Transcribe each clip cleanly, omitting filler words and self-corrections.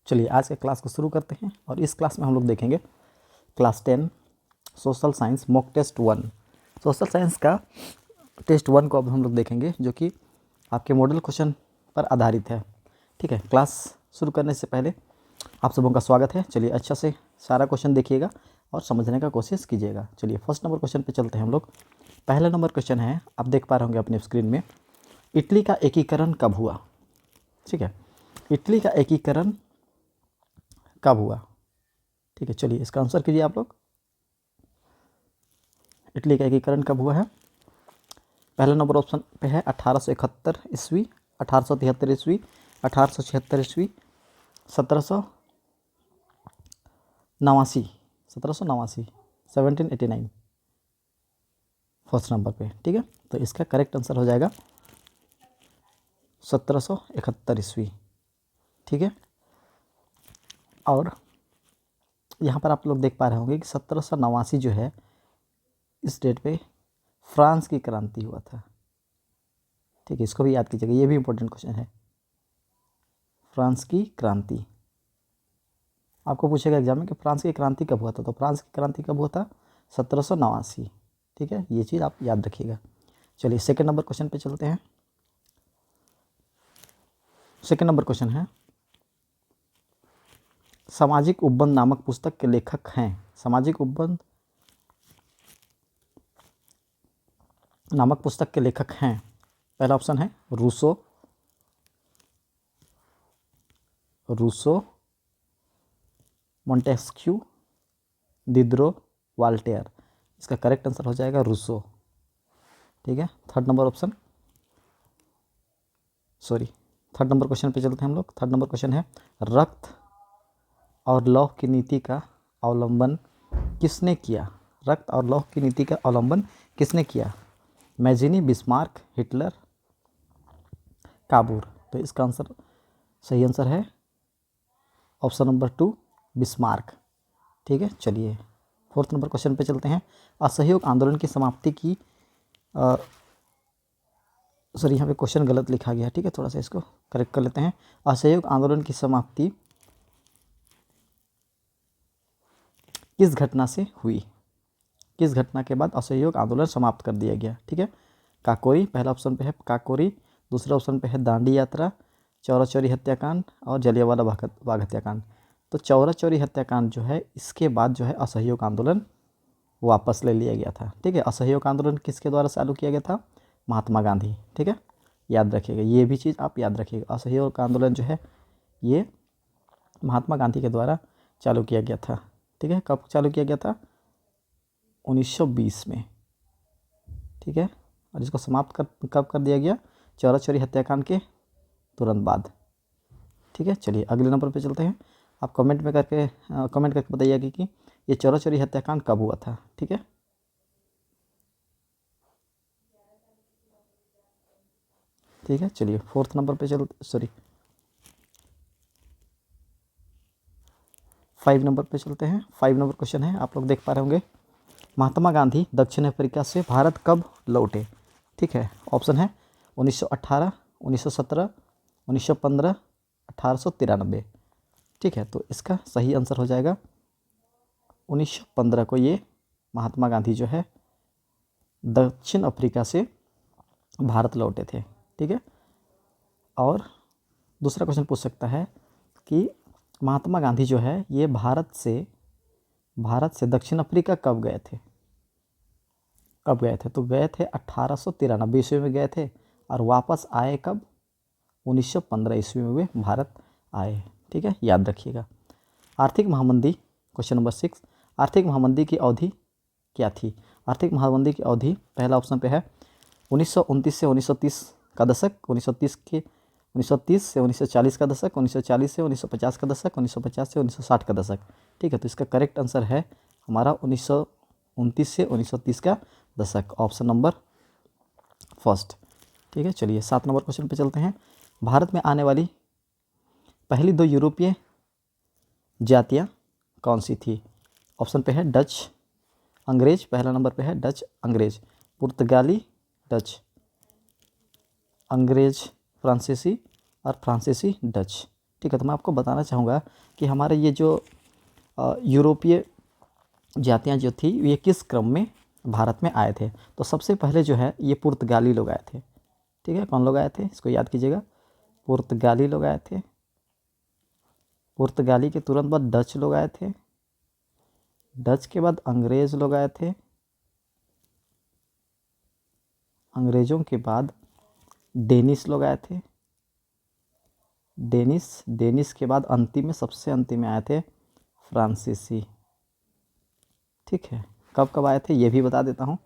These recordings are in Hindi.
चलिए आज के क्लास को शुरू करते हैं और इस क्लास में हम लोग देखेंगे class 10 social science mock test 1। Social science का टेस्ट 1 को अब हम लोग देखेंगे जो कि आपके मॉडल क्वेश्चन पर आधारित है। ठीक है, क्लास शुरू करने से पहले आप सबों का स्वागत है। चलिए अच्छा से सारा क्वेश्चन देखिएगा और समझने का कोशिश कीजिएगा। चलिए फर्स्ट नंबर क्वेश्चन पे चलते हैं हम लोग। पहला नंबर क्वेश्चन है, आप देख पा रहे होंगे अपने स्क्रीन में, इटली का एकीकरण कब हुआ। ठीक है, इटली का एकीकरण कब हुआ। ठीक है, चलिए इसका आंसर कीजिए आप लोग। इटली का एकीकरण कब हुआ है। पहला नंबर ऑप्शन पे है 1871 ईस्वी, 1873 ईस्वी, 1876 ईस्वी, 1789, 1789 फर्स्ट नंबर पे। ठीक है, तो इसका करेक्ट आंसर हो जाएगा 1771 ईस्वी। ठीक है, और यहाँ पर आप लोग देख पा रहे होंगे कि 1789 जो है इस डेट पे फ्रांस की क्रांति हुआ था। ठीक है, इसको भी याद कीजिएगा, ये भी इंपॉर्टेंट क्वेश्चन है। फ्रांस की क्रांति आपको पूछेगा एग्जाम में कि फ्रांस की क्रांति कब हुआ था, तो फ्रांस की क्रांति कब हुआ था, 1789। ठीक है, ये चीज़ आप याद रखिएगा। चलिए सेकंड नंबर क्वेश्चन पे चलते हैं। सेकंड नंबर क्वेश्चन है, सामाजिक उपबंध नामक पुस्तक के लेखक हैं। सामाजिक उपबंध नामक पुस्तक के लेखक हैं। पहला ऑप्शन है रूसो, मोंटेस्क्यू, दिद्रो, वाल्टेयर। इसका करेक्ट आंसर हो जाएगा रूसो। ठीक है, थर्ड नंबर क्वेश्चन पे चलते हैं हम लोग। थर्ड नंबर क्वेश्चन है, रक्त और लौह की नीति का अवलंबन किसने किया। रक्त और लौह की नीति का अवलंबन किसने किया। Mazzini, Bismarck, Hitler, काबूर। तो इसका आंसर सही आंसर है ऑप्शन नंबर 2 बिस्मार्क। ठीक है, चलिए फोर्थ नंबर क्वेश्चन पे चलते हैं। असहयोग आंदोलन की समाप्ति की यहाँ पे क्वेश्चन गलत लिखा गया। ठीक है, थोड़ा सा इसको करेक्ट कर लेते हैं। असहयोग आंदोलन की समाप्ति किस घटना से हुई। किस घटना के बाद असहयोग आंदोलन समाप्त कर दिया गया। ठीक है, काकोरी, पहला ऑप्शन पे है काकोरी, दूसरा ऑप्शन पे है दांडी यात्रा, चौरा चौरी हत्याकांड और जलियांवाला बाग हत्याकांड। तो चौरा चौरी हत्याकांड जो है इसके बाद जो है असहयोग आंदोलन वापस ले लिया गया था। ठीक है, असहयोग आंदोलन किसके द्वारा चालू किया गया था, महात्मा गांधी। ठीक है, याद रखिएगा, ये भी चीज़ आप याद रखिएगा। असहयोग आंदोलन जो है ये महात्मा गांधी के द्वारा चालू किया गया था। ठीक है, कब चालू किया गया था, 1920 में। ठीक है, और इसको समाप्त कब कर दिया गया, चौरा चौरी हत्याकांड के तुरंत बाद। ठीक है, चलिए अगले नंबर पे चलते हैं। आप कमेंट करके बताइएगा कि ये चौरा चौरी हत्याकांड कब हुआ था। ठीक है, ठीक है, चलिए फोर्थ नंबर पे 5 नंबर पे चलते हैं। 5 नंबर क्वेश्चन है, आप लोग देख पा रहे होंगे, महात्मा गांधी दक्षिण अफ्रीका से भारत कब लौटे। ठीक है, ऑप्शन है 1918, 1917, 1915, 1893। ठीक है, तो इसका सही आंसर हो जाएगा 1915 को ये महात्मा गांधी जो है दक्षिण अफ्रीका से भारत लौटे थे। ठीक है, और दूसरा क्वेश्चन पूछ सकता है कि महात्मा गांधी जो है ये भारत से दक्षिण अफ्रीका कब गए थे। तो गए थे 1893 ईस्वी में गए थे और वापस आए कब, 1915 ईस्वी में वे भारत आए। ठीक है, याद रखिएगा। आर्थिक महामंदी क्वेश्चन नंबर 6, आर्थिक महामंदी की अवधि क्या थी। आर्थिक महामंदी की अवधि पहला ऑप्शन पे है 1929 से 1930 का दशक, 1930 से 1940 का दशक, 1940 से 1950 का दशक, 1950 से 1960 का दशक। ठीक है, तो इसका करेक्ट आंसर है हमारा 1929 से 1930 का दशक, ऑप्शन नंबर फर्स्ट। ठीक है, चलिए 7 नंबर क्वेश्चन पे चलते हैं। भारत में आने वाली पहली 2 यूरोपीय जातियाँ कौन सी थी। ऑप्शन पे है डच अंग्रेज, पहला नंबर पे है डच अंग्रेज, पुर्तगाली डच, अंग्रेज फ्रांसीसी और फ्रांसीसी डच। ठीक है। तो मैं आपको बताना चाहूँगा कि हमारे ये जो यूरोपीय जातियाँ जो थी ये किस क्रम में भारत में आए थे। तो सबसे पहले जो है ये पुर्तगाली लोग आए थे। ठीक है, कौन लोग आए थे इसको याद कीजिएगा, पुर्तगाली लोग आए थे। पुर्तगाली के तुरंत बाद डच लोग आए थे। डच के बाद अंग्रेज लोग आए थे। अंग्रेज़ों के बाद डेनिस लोग आए थे। डेनिस के बाद अंतिम में, सबसे अंतिम में आए थे फ्रांसीसी। ठीक है, कब कब आए थे ये भी बता देता हूँ।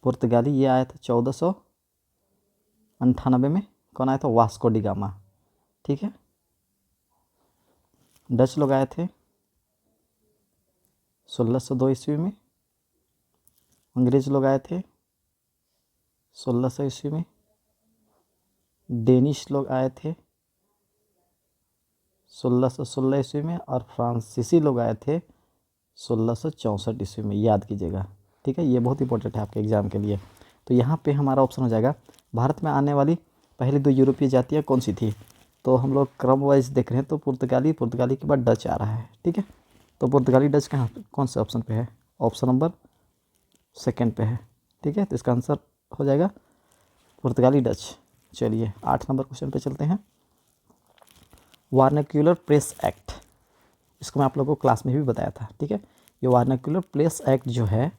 पुर्तगाली ये आया था 1498 में। कौन आया था? Vasco D gamma. ठीक है। डच लोग आए थे 1602 ईस्वी में। अंग्रेज लोग आए थे 1600 ईस्वी में। डेनिश लोग आए थे 1616 ईस्वी में। और फ्रांसीसी लोग आए थे 1664 ईस्वी में, याद कीजिएगा। ठीक है, ये बहुत इंपॉर्टेंट है आपके एग्ज़ाम के लिए। तो यहाँ पे हमारा ऑप्शन हो जाएगा भारत में आने वाली पहली 2 यूरोपीय जातियाँ कौन सी थी। तो हम लोग क्रम वाइज देख रहे हैं, तो पुर्तगाली के बाद डच आ रहा है। ठीक है, तो पुर्तगाली डच कहाँ, कौन से ऑप्शन पे है? ऑप्शन नंबर सेकंड पे है। ठीक है, तो इसका आंसर हो जाएगा पुर्तगाली डच। चलिए 8 नंबर क्वेश्चन पे चलते हैं। वार्नाक्यूलर प्रेस एक्ट, इसको मैं आप लोगों को क्लास में भी बताया था। ठीक है, ये वार्नाक्यूलर प्रेस एक्ट जो है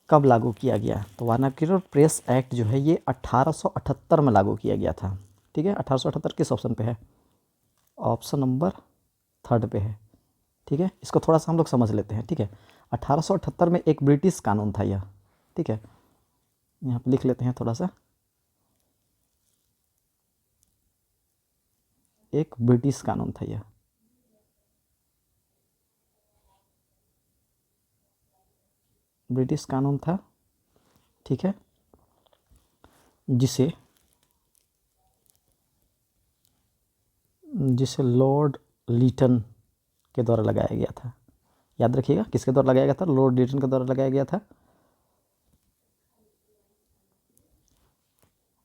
कब लागू किया गया? तो वार्नाक्यूलर प्रेस एक्ट जो है ये 1878 में लागू किया गया था। ठीक है, 1878 किस ऑप्शन पे है? ऑप्शन नंबर थर्ड पे है। ठीक है, इसको थोड़ा सा हम लोग समझ लेते हैं। ठीक है, 1878 में एक ब्रिटिश कानून था यह। ठीक है, यहाँ पे लिख लेते हैं थोड़ा सा। एक ब्रिटिश कानून था यह। ब्रिटिश कानून था। ठीक है, जिसे लॉर्ड लीटन के द्वारा लगाया गया था। याद रखिएगा, किसके द्वारा लगाया गया था? लॉर्ड लीटन के द्वारा लगाया गया था।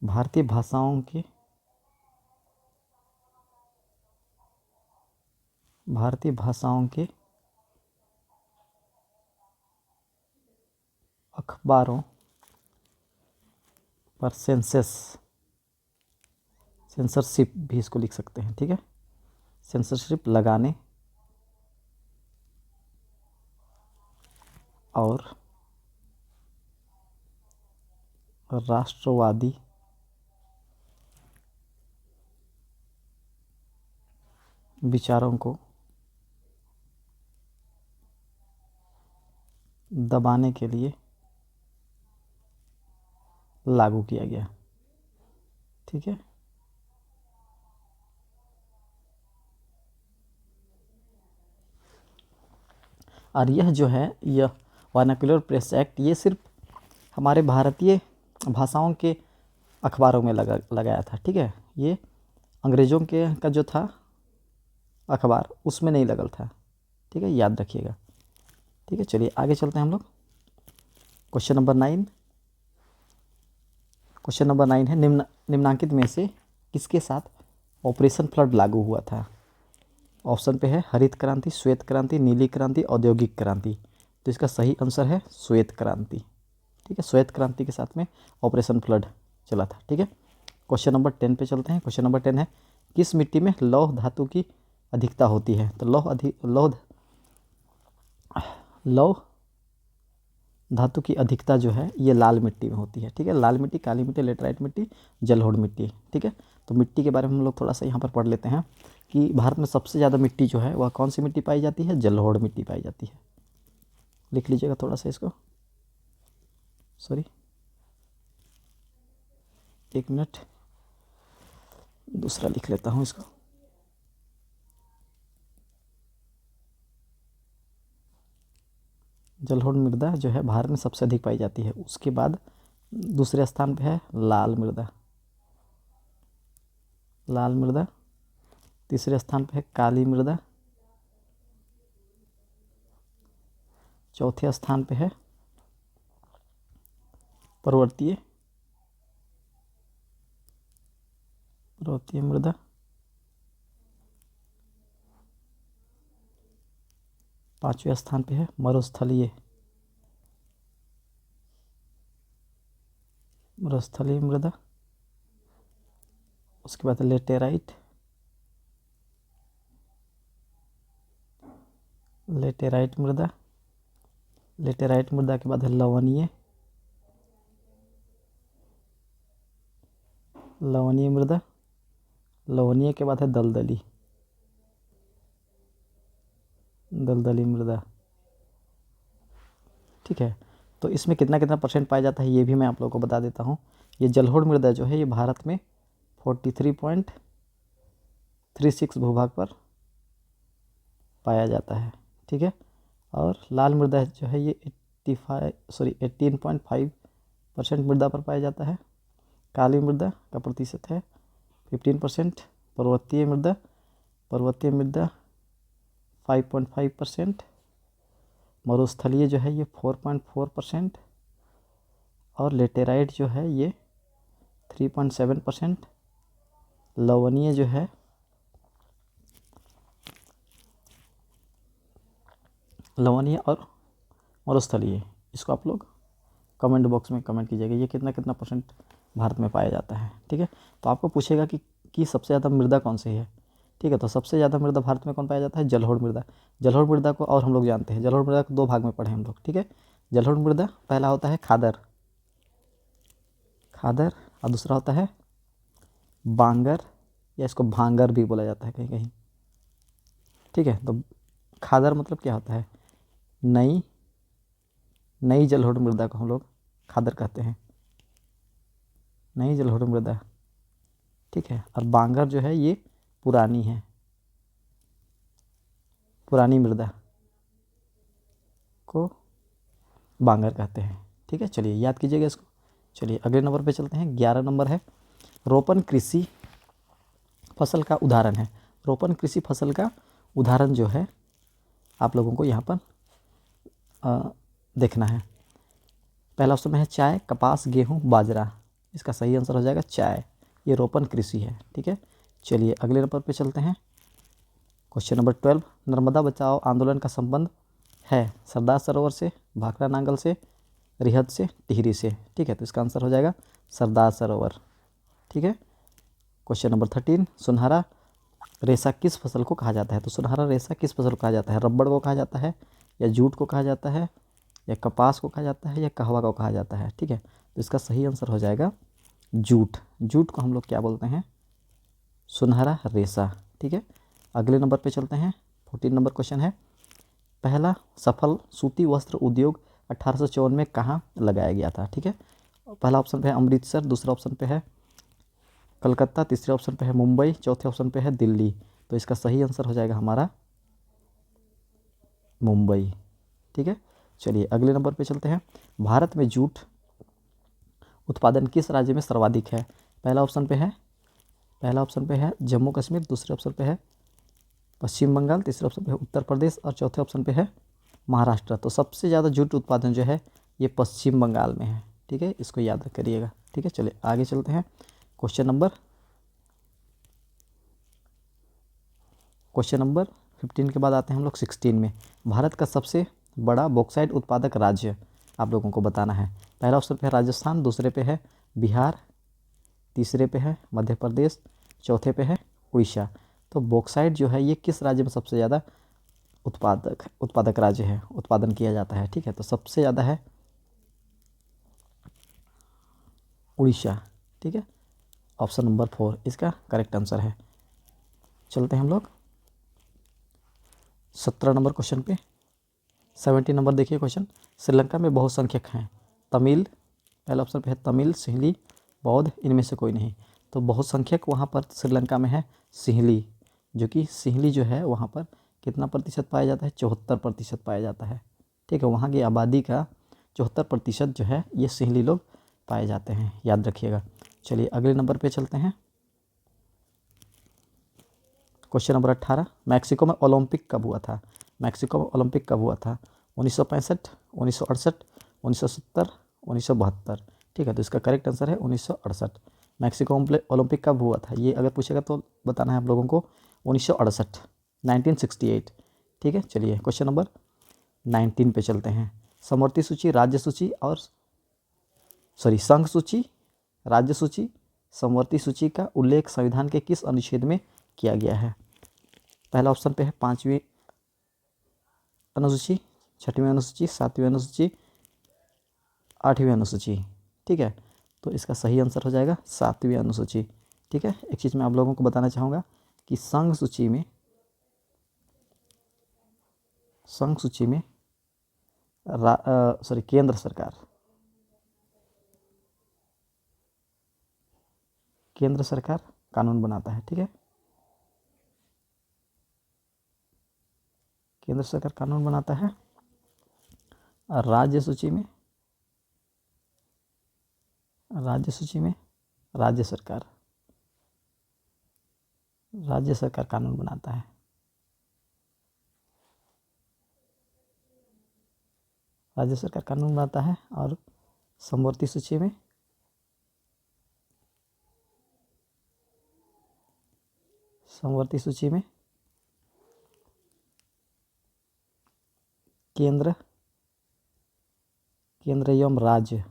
भारतीय भाषाओं के अखबारों पर सेंसरशिप भी इसको लिख सकते हैं। ठीक है, सेंसरशिप लगाने और राष्ट्रवादी विचारों को दबाने के लिए लागू किया गया। ठीक है, और यह जो है, यह वर्नाक्युलर प्रेस एक्ट ये सिर्फ हमारे भारतीय भाषाओं के अखबारों में लगाया था। ठीक है, ये अंग्रेज़ों के का जो था अखबार उसमें नहीं लगल था। ठीक है, याद रखिएगा। ठीक है, चलिए आगे चलते हैं हम लोग। Question number 9। क्वेश्चन नंबर 9 है, निम्नांकित में से किसके साथ ऑपरेशन फ्लड लागू हुआ था? ऑप्शन पे है हरित क्रांति, श्वेत क्रांति, नीली क्रांति, औद्योगिक क्रांति। तो इसका सही आंसर है श्वेत क्रांति। ठीक है, श्वेत क्रांति के साथ में ऑपरेशन फ्लड चला था। ठीक है, क्वेश्चन नंबर 10 पे चलते हैं। क्वेश्चन नंबर 10 है, किस मिट्टी में लौह धातु की अधिकता होती है? तो लौह धातु की अधिकता जो है ये लाल मिट्टी में होती है। ठीक है, लाल मिट्टी, काली मिट्टी, लेटराइट मिट्टी, जलोढ़ मिट्टी। ठीक है, तो मिट्टी के बारे में हम लोग थोड़ा सा यहाँ पर पढ़ लेते हैं कि भारत में सबसे ज़्यादा मिट्टी जो है वह कौन सी मिट्टी पाई जाती है? जलोढ़ मिट्टी पाई जाती है। लिख लीजिएगा थोड़ा सा इसको, सॉरी 1 मिनट, दूसरा लिख लेता हूँ इसको। जलोढ़ मृदा जो है भारत में सबसे अधिक पाई जाती है। उसके बाद दूसरे स्थान पे है लाल मृदा। तीसरे स्थान पे है काली मृदा। चौथे स्थान पे है पर्वतीय पर्वतीय मृदा, पांचवें स्थान पे है मरुस्थलीय मृदा। उसके बाद लेटेराइट मृदा। लेटेराइट मृदा के बाद है लवणीय मृदा। लवणीय के बाद है दलदली मृदा। ठीक है, तो इसमें कितना कितना परसेंट पाया जाता है ये भी मैं आप लोगों को बता देता हूँ। ये जलोढ़ मृदा जो है ये भारत में 43.36 भूभाग पर पाया जाता है। ठीक है, और लाल मृदा जो है ये 18.5% मृदा पर पाया जाता है। काली मृदा का प्रतिशत है 15%। पर्वतीय मृदा 5.5%। मरुस्थलीय जो है ये 4.4%। और लेटेराइट जो है ये 3.7%। लवणीय जो है लवणीय और मरुस्थलीय, इसको आप लोग कमेंट बॉक्स में कमेंट कीजिएगा ये कितना कितना परसेंट भारत में पाया जाता है। ठीक है, तो आपको पूछेगा कि सबसे ज़्यादा मृदा कौन सी है। ठीक है, तो सबसे ज़्यादा मृदा भारत में कौन पाया जाता है? जलोढ़ मृदा। जलोढ़ मृदा को और हम लोग जानते हैं, जलोढ़ मृदा को दो भाग में पढ़े हम लोग। ठीक है, जलोढ़ मृदा पहला होता है खादर और दूसरा होता है बांगर, या इसको भांगर भी बोला जाता है कहीं कहीं। ठीक है, तो खादर मतलब क्या होता है? नई जलोढ़ मृदा को हम लोग खादर कहते हैं, नई जलोढ़ मृदा। ठीक है, और बांगर जो है ये पुरानी मृदा को बांगर कहते हैं। ठीक है, चलिए याद कीजिएगा इसको। चलिए अगले नंबर पे चलते हैं। 11 नंबर है रोपण कृषि फसल का उदाहरण है। रोपण कृषि फसल का उदाहरण जो है आप लोगों को यहाँ पर देखना है। पहला ऑप्शन में है चाय, कपास, गेहूँ, बाजरा। इसका सही आंसर हो जाएगा चाय, ये रोपण कृषि है। ठीक है, चलिए अगले नंबर पे चलते हैं। क्वेश्चन नंबर 12, नर्मदा बचाओ आंदोलन का संबंध है सरदार सरोवर से, भाखड़ा नांगल से, रिहद से, टिहरी से। ठीक है, तो इसका आंसर हो जाएगा सरदार सरोवर। ठीक है, क्वेश्चन नंबर 13, सुनहरा रेशा किस फसल को कहा जाता है? तो सुनहरा रेशा किस फसल को कहा जाता है? रबड़ को कहा जाता है, या जूट को कहा जाता है, या कपास को कहा जाता है, या कहवा को कहा जाता है? ठीक है, तो इसका सही आंसर हो जाएगा जूट। जूट को हम लोग क्या बोलते हैं? सुनहरा रेशा। ठीक है, अगले नंबर पे चलते हैं। 14 नंबर क्वेश्चन है, पहला सफल सूती वस्त्र उद्योग 1854 में कहाँ लगाया गया था? ठीक है, पहला ऑप्शन पे है अमृतसर, दूसरा ऑप्शन पे है कलकत्ता, तीसरे ऑप्शन पे है मुंबई, चौथे ऑप्शन पे है दिल्ली। तो इसका सही आंसर हो जाएगा हमारा मुंबई। ठीक है, चलिए अगले नंबर पे चलते हैं। भारत में जूट उत्पादन किस राज्य में सर्वाधिक है? पहला ऑप्शन पे है जम्मू कश्मीर, दूसरे ऑप्शन पे है पश्चिम बंगाल, तीसरे ऑप्शन पे है उत्तर प्रदेश, और चौथे ऑप्शन पे है महाराष्ट्र। तो सबसे ज़्यादा जूट उत्पादन जो है ये पश्चिम बंगाल में है। ठीक है, इसको याद करिएगा। ठीक है, चलिए आगे चलते हैं। क्वेश्चन नंबर 15 के बाद आते हैं हम लोग 16 में। भारत का सबसे बड़ा बॉक्साइट उत्पादक राज्य आप लोगों को बताना है। पहला ऑप्शन पे है राजस्थान, दूसरे पे है बिहार, तीसरे पे है मध्य प्रदेश, चौथे पे है उड़ीसा। तो बॉक्साइट जो है ये किस राज्य में सबसे ज़्यादा उत्पादक राज्य है, उत्पादन किया जाता है? ठीक है, तो सबसे ज़्यादा है उड़ीसा। ठीक है, ऑप्शन नंबर 4 इसका करेक्ट आंसर है। चलते हैं हम लोग 17 नंबर क्वेश्चन पे। 17 नंबर देखिए क्वेश्चन, श्रीलंका में बहुसंख्यक हैं तमिल, पहला ऑप्शन पे है तमिल, सिंहली, बौद्ध, इनमें से कोई नहीं। तो बहुसंख्यक वहाँ पर श्रीलंका में है सिंहली, जो कि सिंहली जो है वहाँ पर कितना प्रतिशत पाया जाता है? 74% पाया जाता है। ठीक है, वहाँ की आबादी का 74% जो है ये सिंहली लोग पाए जाते हैं, याद रखिएगा। चलिए अगले नंबर पे चलते हैं। क्वेश्चन नंबर 18, मैक्सिको में ओलंपिक कब हुआ था? मैक्सिको में ओलंपिक कब हुआ था? 1965, 1968, 1970, 1972। ठीक है, तो इसका करेक्ट आंसर है 1968। मैक्सिको ओलंपिक कब हुआ था, ये अगर पूछेगा तो बताना है आप लोगों को 1968, 1968। ठीक है, चलिए क्वेश्चन नंबर 19 पे चलते हैं। समवर्ती सूची, राज्य सूची और संघ सूची, राज्य सूची, समवर्ती सूची का उल्लेख संविधान के किस अनुच्छेद में किया गया है? पहला ऑप्शन पे है 5वीं अनुसूची, 6वीं अनुसूची, 7वीं अनुसूची, 8वीं अनुसूची। ठीक है, तो इसका सही आंसर हो जाएगा 7वीं अनुसूची। ठीक है, एक चीज़ मैं आप लोगों को बताना चाहूँगा कि संघ सूची में केंद्र सरकार कानून बनाता है। ठीक है, केंद्र सरकार कानून बनाता है। और राज्य सूची में राज्य सरकार कानून बनाता है। राज्य सरकार कानून बनाता है। और समवर्ती सूची में केंद्र एवं राज्य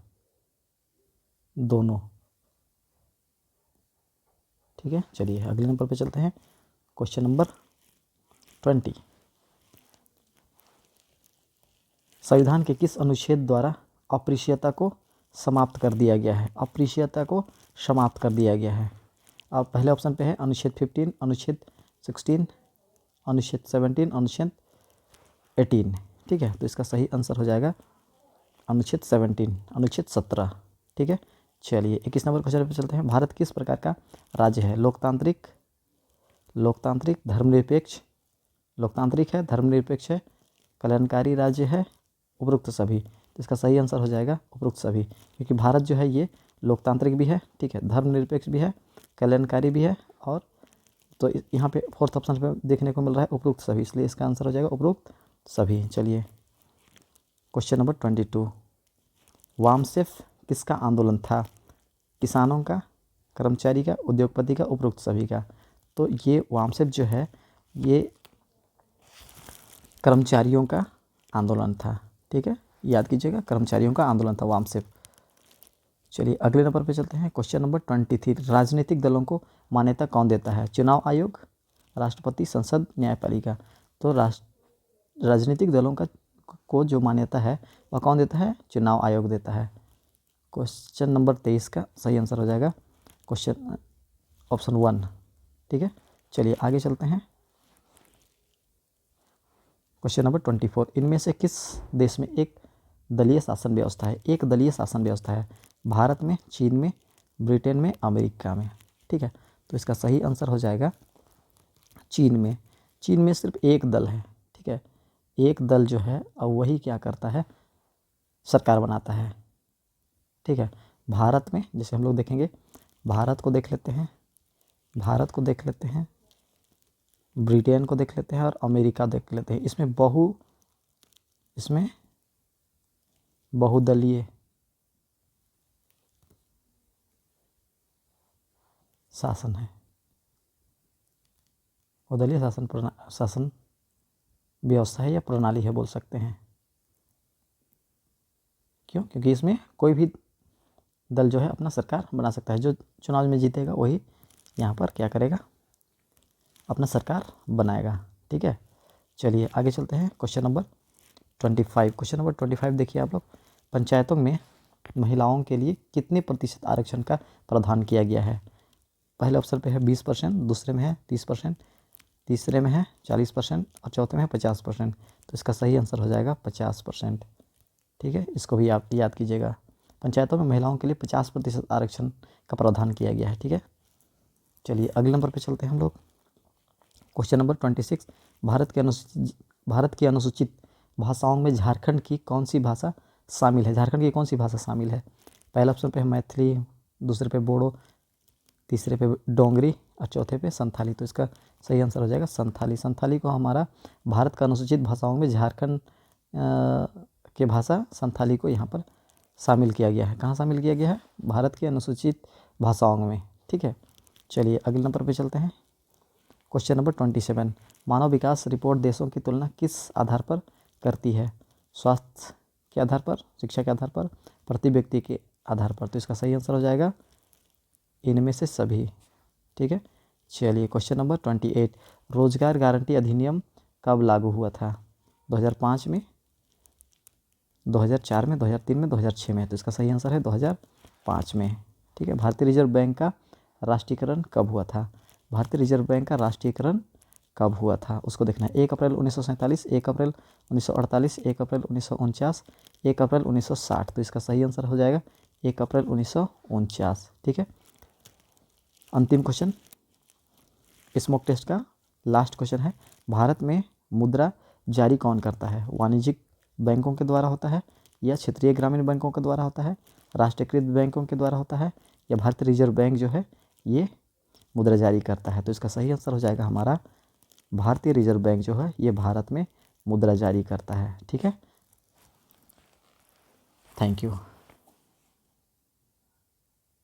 दोनों। ठीक है, चलिए अगले नंबर पे चलते हैं। Question number 20। संविधान के किस अनुच्छेद द्वारा अस्पृश्यता को समाप्त कर दिया गया है? अस्पृश्यता को समाप्त कर दिया गया है। अब पहले ऑप्शन पे है अनुच्छेद 15, अनुच्छेद 16, अनुच्छेद 17, अनुच्छेद 18। ठीक है, तो इसका सही आंसर हो जाएगा अनुच्छेद 17। ठीक है, चलिए 21 नंबर क्वेश्चन पे चलते हैं। भारत किस प्रकार का राज्य है? लोकतांत्रिक है, धर्मनिरपेक्ष है, कल्याणकारी राज्य है, उपरोक्त सभी। तो इसका सही आंसर हो जाएगा उपरोक्त सभी, क्योंकि भारत जो है ये लोकतांत्रिक भी है, ठीक है, धर्मनिरपेक्ष भी है, कल्याणकारी भी है, और तो यहाँ पे फोर्थ ऑप्शन पे देखने को मिल रहा है उपरोक्त सभी, इसलिए इसका आंसर हो जाएगा उपरोक्त सभी। चलिए क्वेश्चन नंबर 22। वामसेफ किसका आंदोलन था? किसानों का, कर्मचारी का, उद्योगपति का, उपरोक्त सभी का। तो ये वामसेफ जो है ये कर्मचारियों का आंदोलन था। ठीक है, याद कीजिएगा, कर्मचारियों का आंदोलन था वामसेफ। चलिए अगले नंबर पे चलते हैं। Question number 23। राजनीतिक दलों को मान्यता कौन देता है? चुनाव आयोग, राष्ट्रपति, संसद, न्यायपालिका। तो राजनीतिक दलों को जो मान्यता है वह कौन देता है? चुनाव आयोग देता है। क्वेश्चन नंबर 23 का सही आंसर हो जाएगा क्वेश्चन ऑप्शन 1। ठीक है, चलिए आगे चलते हैं। Question number 24। इनमें से किस देश में एक दलीय शासन व्यवस्था है? भारत में, चीन में, ब्रिटेन में, अमेरिका में। ठीक है, तो इसका सही आंसर हो जाएगा चीन में। चीन में सिर्फ एक दल है। ठीक है, एक दल जो है और वही क्या करता है? सरकार बनाता है। ठीक है, भारत में जैसे हम लोग देखेंगे, भारत को देख लेते हैं, ब्रिटेन को देख लेते हैं और अमेरिका देख लेते हैं। इसमें बहुदलीय शासन है, बहुदलीय शासन व्यवस्था है या प्रणाली है बोल सकते हैं। क्यों? क्योंकि इसमें कोई भी दल जो है अपना सरकार बना सकता है। जो चुनाव में जीतेगा वही यहाँ पर क्या करेगा? अपना सरकार बनाएगा। ठीक है, चलिए आगे चलते हैं। क्वेश्चन नंबर 25 देखिए आप लोग। पंचायतों में महिलाओं के लिए कितने प्रतिशत आरक्षण का प्रावधान किया गया है? पहले ऑप्शन पे है 20%, दूसरे में है 30%, तीसरे में है 40% और चौथे में है 50%। तो इसका सही आंसर हो जाएगा 50%। ठीक है, इसको भी आप याद कीजिएगा। पंचायतों में महिलाओं के लिए 50% आरक्षण का प्रावधान किया गया है। ठीक है, चलिए अगले नंबर पे चलते हैं हम लोग। Question number 26। भारत की अनुसूचित भाषाओं में झारखंड की कौन सी भाषा शामिल है? पहले ऑप्शन पे है मैथिली, दूसरे पे बोडो, तीसरे पे डोंगरी और चौथे पे संथाली। तो इसका सही आंसर हो जाएगा संथाली। संथाली को हमारा भारत का अनुसूचित भाषाओं में झारखंड के भाषा संथाली को यहाँ पर शामिल किया गया है। कहाँ शामिल किया गया है? भारत के अनुसूचित भाषाओं में, ठीक है। चलिए अगले नंबर पे चलते हैं। क्वेश्चन नंबर 27, मानव विकास रिपोर्ट देशों की तुलना किस आधार पर करती है? स्वास्थ्य के आधार पर, शिक्षा के आधार पर, प्रति व्यक्ति के आधार पर? तो इसका सही आंसर हो जाएगा इनमें से सभी, ठीक है। चलिए क्वेश्चन नंबर 28, रोजगार गारंटी अधिनियम कब लागू हुआ था? 2005 में, 2004 में, 2003 में, 2006 में? तो इसका सही आंसर है 2005 में, ठीक है। भारतीय रिजर्व बैंक का राष्ट्रीयकरण कब हुआ था? भारतीय रिजर्व बैंक का राष्ट्रीयकरण कब हुआ था उसको देखना है। 1 अप्रैल 1947, 1 अप्रैल 1948, 1 अप्रैल 1949, 1 अप्रैल 1960? तो इसका सही आंसर हो जाएगा 1 अप्रैल 1949, ठीक है। अंतिम क्वेश्चन इस मॉक टेस्ट का लास्ट क्वेश्चन है, भारत में मुद्रा जारी कौन करता है? वाणिज्यिक बैंकों के द्वारा होता है, या क्षेत्रीय ग्रामीण बैंकों के द्वारा होता है, राष्ट्रीयकृत बैंकों के द्वारा होता है, या भारतीय रिजर्व बैंक जो है ये मुद्रा जारी करता है? तो इसका सही आंसर हो जाएगा हमारा भारतीय रिजर्व बैंक जो है ये भारत में मुद्रा जारी करता है, ठीक है। Thank you.